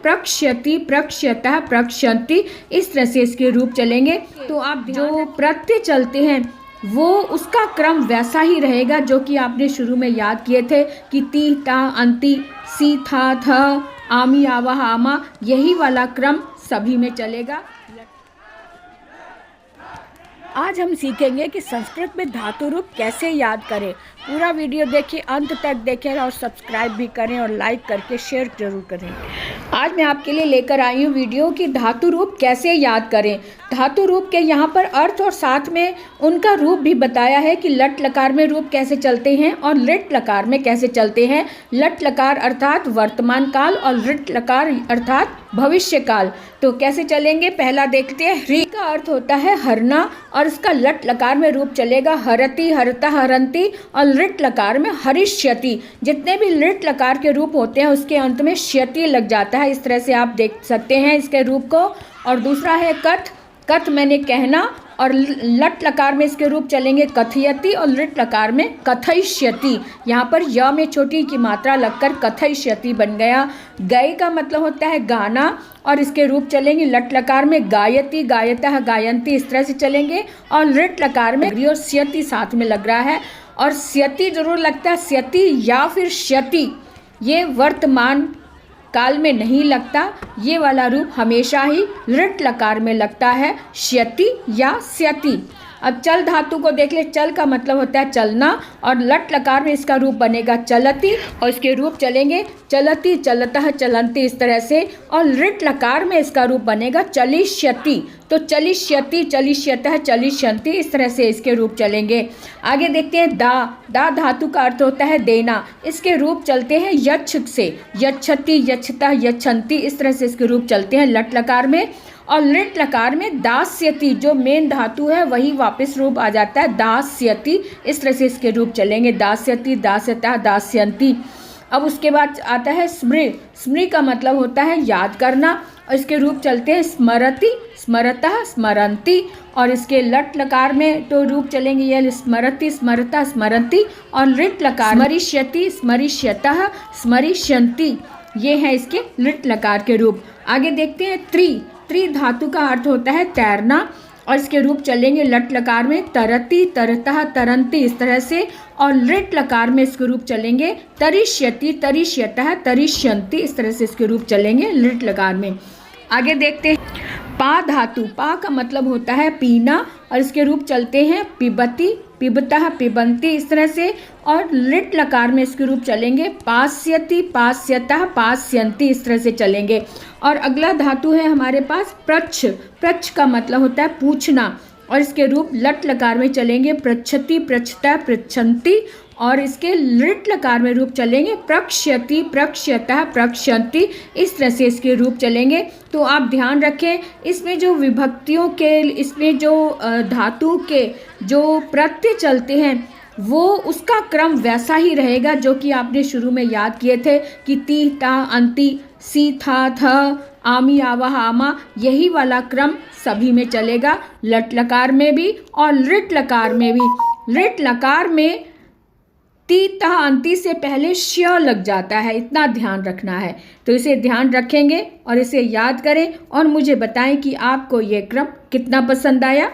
प्रक्ष्यति, प्रक्ष्यतः, प्रक्ष्यन्ति, इस तरह से इसके रूप चलेंगे। तो आप जो प्रत्यय चलते हैं वो उसका क्रम वैसा ही रहेगा जो कि आपने शुरू में याद किए थे कि ती, ता, अंति, सी, था, थ, आमी, आवा, आमा, यही वाला क्रम सभी में चलेगा। आज हम सीखेंगे कि संस्कृत में धातु रूप कैसे याद करें। पूरा वीडियो देखिए, अंत तक देखें और सब्सक्राइब भी करें और लाइक करके शेयर जरूर करें। आज मैं आपके लिए लेकर आई हूँ वीडियो कि धातु रूप कैसे याद करें। धातु रूप के यहाँ पर अर्थ और साथ में उनका रूप भी बताया है कि लट लकार में रूप कैसे चलते हैं और लिट लकार में कैसे चलते हैं। लट लकार अर्थात वर्तमान काल और लिट लकार अर्थात भविष्य काल। तो कैसे चलेंगे पहला देखते हैं। ह्री का अर्थ होता है हरना और इसका लट लकार में रूप चलेगा हरति, हरता, हरंती, और लिट लकार में हरिष्यति। जितने भी लिट लकार के रूप होते हैं उसके अंत में श्यति लग जाता है। इस तरह से आप देख सकते हैं इसके रूप को। और दूसरा है कथ, कथ मैंने कहना, और लट लकार में इसके रूप चलेंगे कथयति और लिट लकार में कथयिष्यति। यहाँ पर य में छोटी की मात्रा लगकर कथयिष्यति बन गया। गय का मतलब होता है गाना और इसके रूप चलेंगे लट लकार में गायति, गायतः, गायंती, इस तरह से चलेंगे। और लिट लकार में और स्यति साथ में लग रहा है और स्यति जरूर लगता है, स्यति या फिर श्यति, ये वर्तमान काल में नहीं लगता। ये वाला रूप हमेशा ही लिट लकार में लगता है, श्यति या स्यति। अब चल धातु को देख ले। चल का मतलब होता है चलना और लट लकार में इसका रूप बनेगा चलति और इसके रूप चलेंगे चलति, चलतः, चलंती, इस तरह से। और लिट लकार में इसका रूप बनेगा चलिष्यति। तो चलिष्यति, चलिष्यतः, चलिष्यन्ति, इस तरह से इसके रूप चलेंगे। आगे देखते हैं दा। दा धातु का अर्थ होता है देना। इसके रूप चलते हैं यच्छ से, यच्छति, यच्छतः, यच्छन्ति, इस तरह से इसके रूप चलते हैं लट लकार में। और लिट लकार में दास्यति, जो मेन धातु है वही वापस रूप आ जाता है दास्यति, इस तरह से इसके रूप चलेंगे दास्यति, दास्यतः, दास्यन्ति। अब उसके बाद आता है स्मृ। स्मृ का मतलब होता है याद करना और इसके रूप चलते हैं स्मरति, स्मरतः, स्मरन्ति। और इसके लट लकार में तो रूप चलेंगे ये स्मरति, स्मरतः, स्मरन्ति। और लिट लकार स्मरिष्यति, स्मरिष्यतः, स्मरिष्यन्ति, ये है इसके लिट लकार के रूप। आगे देखते हैं त्रि। त्रि धातु का अर्थ होता है तैरना और इसके रूप चलेंगे लट लकार में तरति, तरतः, तरंती, इस तरह से। और लिट लकार में इसके रूप चलेंगे तरिष्यति, तरिष्यतः, तरिष्यन्ति, इस तरह से इसके रूप चलेंगे लिट लकार में। आगे देखते हैं पा धातु। पा का मतलब होता है पीना और इसके रूप चलते हैं पिबति, पिबतः, पिबंती, इस तरह से। और लिट लकार में इसके रूप चलेंगे पास्यति, पास्यतः, पास्यन्ति, इस तरह से चलेंगे। और अगला धातु है हमारे पास प्रच्छ। प्रच्छ का मतलब होता है पूछना और इसके रूप लट लकार में चलेंगे पृच्छति, पृच्छतः, पृच्छन्ति। और इसके लिट लकार में रूप चलेंगे प्रक्ष्यति, प्रक्ष्यतः, प्रक्ष्यन्ति, इस तरह से इसके रूप चलेंगे। तो आप ध्यान रखें इसमें जो विभक्तियों के, इसमें जो धातु के जो प्रत्यय चलते हैं वो उसका क्रम वैसा ही रहेगा जो कि आपने शुरू में याद किए थे कि ती, ता, अंति, सी, था, थ, आमी, आवा, आमा, यही वाला क्रम सभी में चलेगा, लट लकार में भी और लिट लकार में भी। लिट लकार में ती, ता, अंति से पहले श्य लग जाता है, इतना ध्यान रखना है। तो इसे ध्यान रखेंगे और इसे याद करें और मुझे बताएं कि आपको ये क्रम कितना पसंद आया।